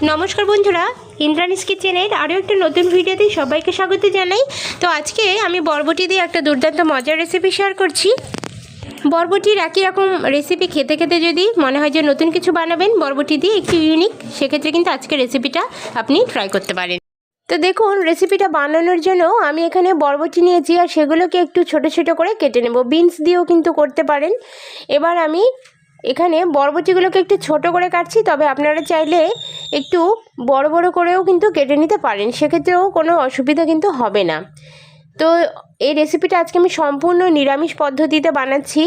নমস্কার বন্ধুরা, ইন্দ্রাণীস কিচেনের আরও একটা নতুন ভিডিওতে সবাইকে স্বাগত জানাই। তো আজকে আমি বরবটি দিয়ে একটা দুর্দান্ত মজার রেসিপি শেয়ার করছি। বরবটির একই রকম রেসিপি খেতে খেতে যদি মনে হয় যে নতুন কিছু বানাবেন বরবটি দিয়ে একটু ইউনিক, সেক্ষেত্রে কিন্তু আজকে রেসিপিটা আপনি ট্রাই করতে পারেন। তো দেখুন, রেসিপিটা বানানোর জন্য আমি এখানে বরবটি নিয়েছি আর সেগুলোকে একটু ছোট ছোট করে কেটে নেব। বিনস দিয়েও কিন্তু করতে পারেন। এবার আমি এখানে বরবটিগুলোকে একটু ছোট করে কাটছি, তবে আপনারা চাইলে একটু বড় বড় করেও কিন্তু কেটে নিতে পারেন, সেক্ষেত্রেও কোনো অসুবিধা কিন্তু হবে না। তো এই রেসিপিটা আজকে আমি সম্পূর্ণ নিরামিষ পদ্ধতিতে বানাচ্ছি।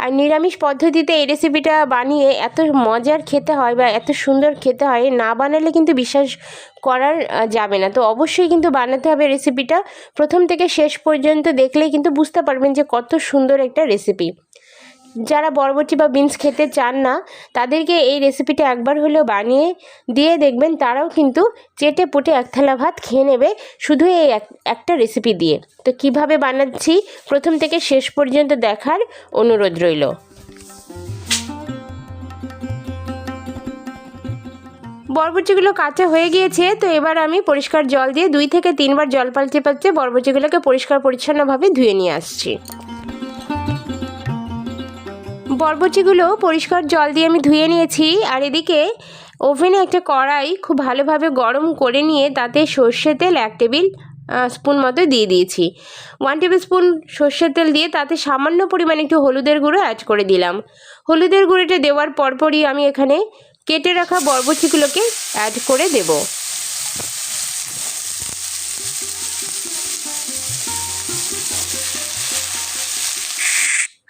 আর নিরামিষ পদ্ধতিতে এই রেসিপিটা বানিয়ে এত মজার খেতে হয় বা এত সুন্দর খেতে হয়, না বানালে কিন্তু বিশ্বাস করার যাবে না। তো অবশ্যই কিন্তু বানাতে হবে রেসিপিটা। প্রথম থেকে শেষ পর্যন্ত দেখলেই কিন্তু বুঝতে পারবেন যে কত সুন্দর একটা রেসিপি। যারা বরবটি বা বিনস খেতে চান না, তাদেরকে এই রেসিপিটা একবার হলেও বানিয়ে দিয়ে দেখবেন, তারাও কিন্তু চেটে পুটে এক থালা ভাত খেয়ে নেবে শুধু এই একটা রেসিপি দিয়ে। তো কিভাবে বানাচ্ছি প্রথম থেকে শেষ পর্যন্ত দেখার অনুরোধ রইল। বরবটিগুলো কাঁচা হয়ে গিয়েছে, তো এবার আমি পরিষ্কার জল দিয়ে 2 থেকে 3 বার জল পাল্টে পাল্টে বরবটিগুলোকে পরিষ্কার পরিচ্ছন্নভাবে ধুয়ে নিয়ে আসছি। বরবটিগুলো পরিষ্কার জল দিয়ে আমি ধুয়ে নিয়েছি। আর এদিকে ওভেনে একটা কড়াই খুব ভালোভাবে গরম করে নিয়ে তাতে সর্ষের তেল 1 টেবিল স্পুন মতো দিয়ে দিয়েছি। 1 টেবিল স্পুন সর্ষের তেল দিয়ে তাতে সামান্য পরিমাণে একটু হলুদের গুঁড়ো অ্যাড করে দিলাম। হলুদের গুঁড়োটা দেওয়ার পরপরই আমি এখানে কেটে রাখা বরবটিগুলোকে অ্যাড করে দেব।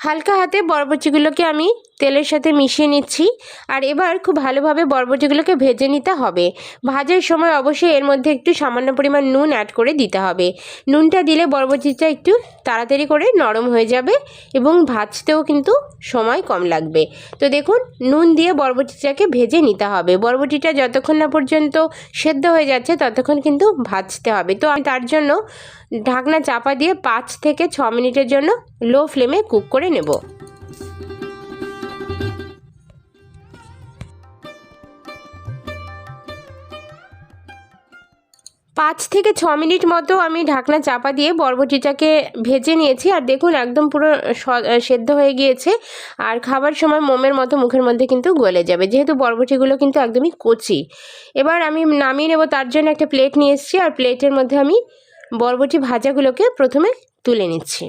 হালকা হাতে বরবটিগুলোকে আমি তেলের সাথে মিশিয়ে নিচ্ছি। আর এবার খুব ভালোভাবে বরবটিগুলোকে ভেজে নিতে হবে। ভাজার সময় অবশ্যই এর মধ্যে একটু সামান্য পরিমাণ নুন অ্যাড করে দিতে হবে। নুনটা দিলে বরবটিটা একটু তাড়াতাড়ি করে নরম হয়ে যাবে এবং ভাজতেও কিন্তু সময় কম লাগবে। তো দেখুন, নুন দিয়ে বরবটিটাকে ভেজে নিতে হবে। বরবটিটা যতক্ষণ না পর্যন্ত সেদ্ধ হয়ে যাচ্ছে ততক্ষণ কিন্তু ভাজতে হবে। তো আমি তার জন্য ঢাকনা চাপা দিয়ে 5 থেকে 6 মিনিটের জন্য লো ফ্লেমে কুক করে নেব। 5 থেকে 6 মিনিট মতো আমি ঢাকনা চাপা দিয়ে বরবটিটাকে ভেজে নিয়েছি। আর দেখুন, একদম পুরো সেদ্ধ হয়ে গিয়েছে। আর খাবার সময় মোমের মতো মুখের মধ্যে কিন্তু গলে যাবে, যেহেতু বরবটিগুলো কিন্তু একদমই কচি। এবার আমি নামিয়ে নেব। তার জন্য একটা প্লেট নিয়ে এসেছি, আর প্লেটের মধ্যে আমি বরবটি ভাজাগুলোকে প্রথমে তুলে নিচ্ছি।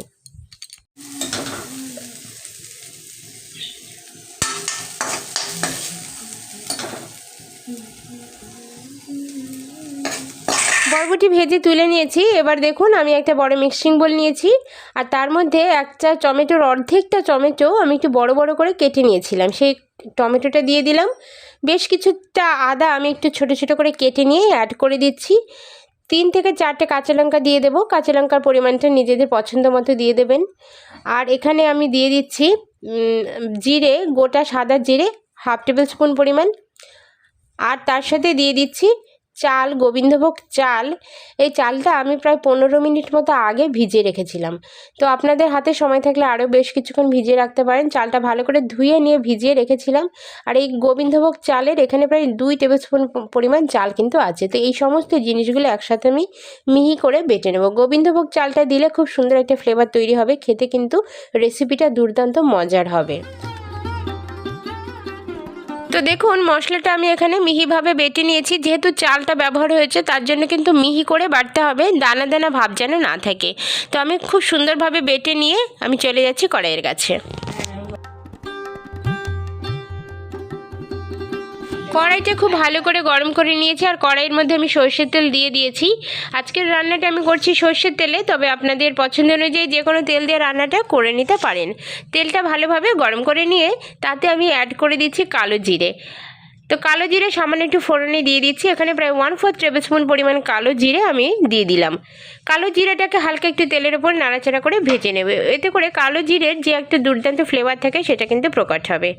বরবটি ভেজে তুলে নিয়েছি। এবার দেখুন, আমি একটা বড় মিক্সিং বোল নিয়েছি, আর তার মধ্যে একটা টমেটোর অর্ধেকটা টমেটো আমি একটু বড় বড় করে কেটে নিয়েছিলাম, সেই টমেটোটা দিয়ে দিলাম। বেশ কিছুটা আদা আমি একটু ছোট ছোট করে কেটে নিয়ে অ্যাড করে দিচ্ছি। 3 থেকে 4টে কাঁচা লঙ্কা দিয়ে দেবো। কাঁচা লঙ্কার পরিমাণটা নিজেদের পছন্দ মতো দিয়ে দেবেন। আর এখানে আমি দিয়ে দিচ্ছি জিরে, গোটা সাদা জিরে 1/2 টেবিল স্পুন পরিমাণ। আর তার সাথে দিয়ে দিচ্ছি চাল, গোবিন্দভোগ চাল। এই চালটা আমি প্রায় 15 মিনিট মতো আগে ভিজিয়ে রেখেছিলাম। তো আপনাদের হাতে সময় থাকলে আরও বেশ কিছুক্ষণ ভিজিয়ে রাখতে পারেন। চালটা ভালো করে ধুয়ে নিয়ে ভিজিয়ে রেখেছিলাম। আর এই গোবিন্দভোগ চালের এখানে প্রায় 2 টেবিল স্পুন পরিমাণ চাল কিন্তু আছে। তো এই সমস্ত জিনিসগুলো একসাথে আমি মিহি করে বেটে নেব। গোবিন্দভোগ চালটা দিলে খুব সুন্দর একটা ফ্লেভার তৈরি হবে, খেতে কিন্তু রেসিপিটা দুর্দান্ত মজার হবে। তো দেখুন, মশলাটা আমি এখানে মিহিভাবে বেটে নিয়েছি। যেহেতু চালটা ব্যবহার হয়েছে তার জন্য কিন্তু মিহি করে বাটতে হবে, দানা দানা ভাব যেন না থাকে। তো আমি খুব সুন্দরভাবে বেটে নিয়ে আমি চলে যাচ্ছি কড়াইয়ের কাছে। কড়াইটা খুব ভালো করে গরম করে নিয়েছি, আর কড়াইয়ের মধ্যে আমি সর্ষের তেল দিয়ে দিয়েছি। আজকের রান্নাটা আমি করছি সর্ষের তেলে, তবে আপনাদের পছন্দ অনুযায়ী যে কোনো তেল দিয়ে রান্নাটা করে নিতে পারেন। তেলটা ভালোভাবে গরম করে নিয়ে তাতে আমি অ্যাড করে দিচ্ছি কালো জিরে। তো কালো জিরে সামান্য একটু ফোড়নে দিয়ে দিচ্ছি। এখানে প্রায় 1/4 টেবিল স্পুন পরিমাণ কালো জিরে আমি দিয়ে দিলাম। কালো জিরেটাকে হালকা একটু তেলের ওপর নাড়াচাড়া করে ভেজে নেবে। এতে করে কালো জিরের যে একটা দুর্দান্ত ফ্লেভার থাকে সেটা কিন্তু প্রকট হবে।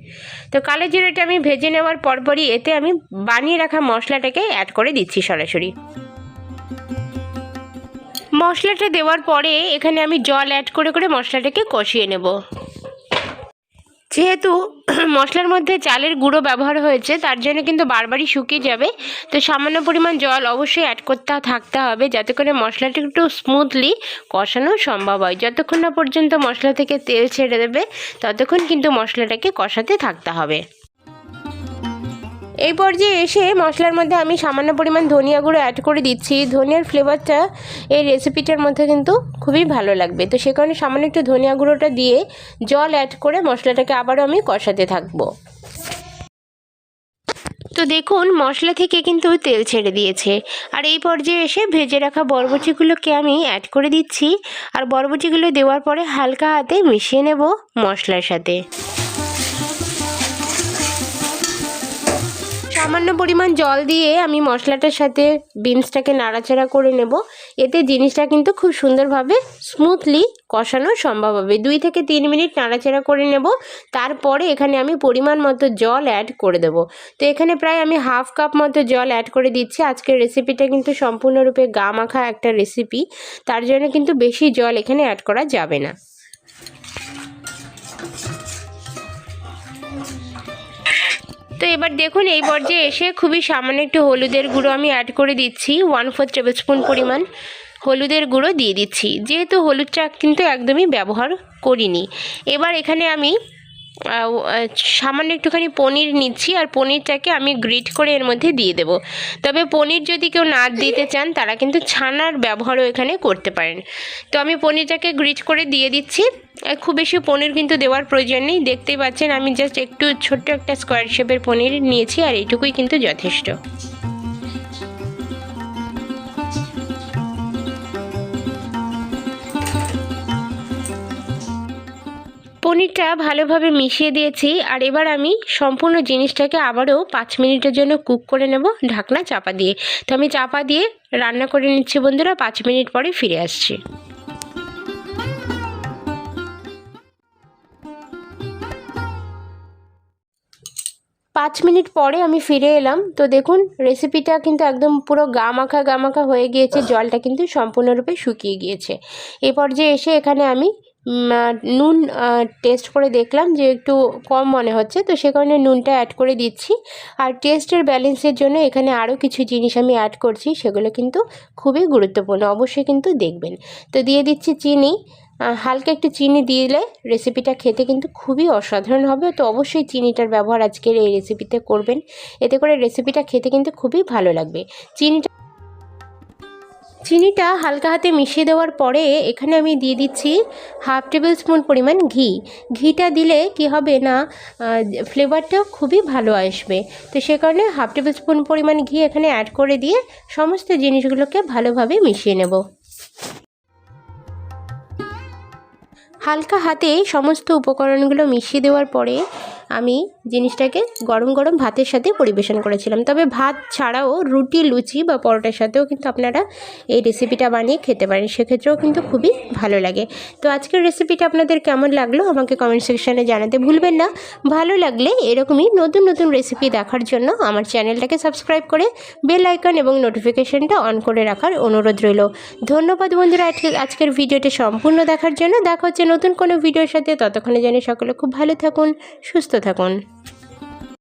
তো কালো জিরেটা আমি ভেজে নেওয়ার পরপরই এতে আমি বানিয়ে রাখা মশলাটাকে অ্যাড করে দিচ্ছি সরাসরি। মশলাটা দেওয়ার পরে এখানে আমি জল অ্যাড করে করে মশলাটাকে কষিয়ে নেব। যেহেতু মশলার মধ্যে চালের গুঁড়ো ব্যবহার হয়েছে তার জন্য কিন্তু বারবারই শুকিয়ে যাবে। তো সামান্য পরিমাণ জল অবশ্যই অ্যাড করতে থাকতে হবে যাতে করে মশলাটা একটু স্মুথলি কষানো সম্ভব হয়। যতক্ষণ না পর্যন্ত মশলা থেকে তেল ছেড়ে দেবে ততক্ষণ কিন্তু মশলাটাকে কষাতে থাকতে হবে। এই পর্যায়ে এসে মশলার মধ্যে আমি সামান্য পরিমাণ ধনিয়া গুঁড়ো অ্যাড করে দিচ্ছি। ধনিয়ার ফ্লেভারটা এই রেসিপিটার মধ্যে কিন্তু খুবই ভালো লাগবে। তো সে কারণে সামান্য একটু ধনিয়া গুঁড়োটা দিয়ে জল অ্যাড করে মশলাটাকে আবারও আমি কষাতে থাকবো। তো দেখুন মশলা থেকে কিন্তু তেল ছেড়ে দিয়েছে। আর এই পর্যায়ে এসে ভেজে রাখা বরবটিগুলোকে আমি অ্যাড করে দিচ্ছি। আর বরবটিগুলো দেওয়ার পরে হালকা হাতে মিশিয়ে নেব মশলার সাথে। সামান্য পরিমাণ জল দিয়ে আমি মশলাটার সাথে বিনসটাকে নাড়াচাড়া করে নেব। এতে জিনিসটা কিন্তু খুব সুন্দরভাবে স্মুথলি কষানো সম্ভব হবে। 2 থেকে 3 মিনিট নাড়াচাড়া করে নেব। তারপরে এখানে আমি পরিমাণ মতো জল অ্যাড করে দেব। তো এখানে প্রায় আমি 1/2 কাপ মতো জল অ্যাড করে দিচ্ছি। আজকের রেসিপিটা কিন্তু সম্পূর্ণরূপে গা মাখা একটা রেসিপি, তার জন্য কিন্তু বেশি জল এখানে অ্যাড করা যাবে না। তো এবার দেখুন এই পর্যায়ে এসে খুবই সামান্য একটু হলুদের গুঁড়ো আমি অ্যাড করে দিচ্ছি। 1/4 টেবিল স্পুন পরিমাণ হলুদের গুঁড়ো দিয়ে দিচ্ছি, যেহেতু হলুদটা কিন্তু একদমই ব্যবহার করিনি। এবার এখানে আমি সামান্য একটুখানি পনির নিচ্ছি, আর পনিরটাকে আমি গ্রেট করে এর মধ্যে দিয়ে দেব। তবে পনির যদি কেউ না দিতে চান তারা কিন্তু ছানার ব্যবহারও এখানে করতে পারেন। তো আমি পনিরটাকে গ্রেট করে দিয়ে দিচ্ছি। খুব বেশি পনির কিন্তু দেওয়ার প্রয়োজন নেই, দেখতেই পাচ্ছেন আমি জাস্ট একটু ছোট্ট একটা স্কোয়ার শেপের পনির নিয়েছি, আর এইটুকুই কিন্তু যথেষ্ট। পনিরটা ভালোভাবে মিশিয়ে দিয়েছি। আর এবার আমি সম্পূর্ণ জিনিসটাকে আবারও 5 মিনিটের জন্য কুক করে নেব ঢাকনা চাপা দিয়ে। তো আমি চাপা দিয়ে রান্না করে নিচ্ছি বন্ধুরা, 5 মিনিট পরে ফিরে আসছি। 5 মিনিট পরে আমি ফিরে এলাম। তো দেখুন রেসিপিটা কিন্তু একদম পুরো গা মাখা হয়ে গিয়েছে, জলটা কিন্তু সম্পূর্ণরূপে শুকিয়ে গিয়েছে। এই পর্যায়ে এসে এখানে আমি নুন টেস্ট করে দেখলাম যে একটু কম মনে হচ্ছে, তো সে কারণে নুনটা অ্যাড করে দিচ্ছি। আর টেস্টের ব্যালেন্সের জন্য এখানে আরও কিছু জিনিস আমি অ্যাড করছি, সেগুলো কিন্তু খুবই গুরুত্বপূর্ণ, অবশ্যই কিন্তু দেখবেন। তো দিয়ে দিচ্ছি চিনি। হালকা একটু চিনি দিলে রেসিপিটা খেতে কিন্তু খুবই অসাধারণ হবে। তো অবশ্যই চিনিটার ব্যবহার আজকের এই রেসিপিতে করবেন, এতে করে রেসিপিটা খেতে কিন্তু খুবই ভালো লাগবে। চিনিটা হালকা হাতে মিশিয়ে দেওয়ার পরে এখানে আমি দিয়ে দিচ্ছি 1/2 টেবিল স্পুন পরিমাণ ঘি। ঘিটা দিলে কি হবে না, ফ্লেভারটা খুবই ভালো আসবে। তো সে কারণে 1/2 টেবিল স্পুন পরিমাণ ঘি এখানে অ্যাড করে দিয়ে সমস্ত জিনিসগুলোকে ভালোভাবে মিশিয়ে নেব। হালকা হাতে সমস্ত উপকরণগুলো মিশিয়ে দেওয়ার পরে আমি জিনিসটাকে গরম গরম ভাতের সাথে পরিবেশন করেছিলাম। তবে ভাত ছাড়াও রুটি, লুচি বা পরোটার সাথেও কিন্তু আপনারা এই রেসিপিটা বানিয়ে খেতে পারেন, সেক্ষেত্রেও কিন্তু খুবই ভালো লাগে। তো আজকের রেসিপিটা আপনাদের কেমন লাগলো আমাকে কমেন্ট সেকশানে জানাতে ভুলবেন না। ভালো লাগলে এরকমই নতুন নতুন রেসিপি দেখার জন্য আমার চ্যানেলটাকে সাবস্ক্রাইব করে বেল আইকন এবং নোটিফিকেশানটা অন করে রাখার অনুরোধ রইল। ধন্যবাদ বন্ধুরা আজকের ভিডিওটি সম্পূর্ণ দেখার জন্য। দেখা হচ্ছে নতুন কোনো ভিডিওর সাথে, ততক্ষণে জানি সকলে খুব ভালো থাকুন, সুস্থ থাকুন।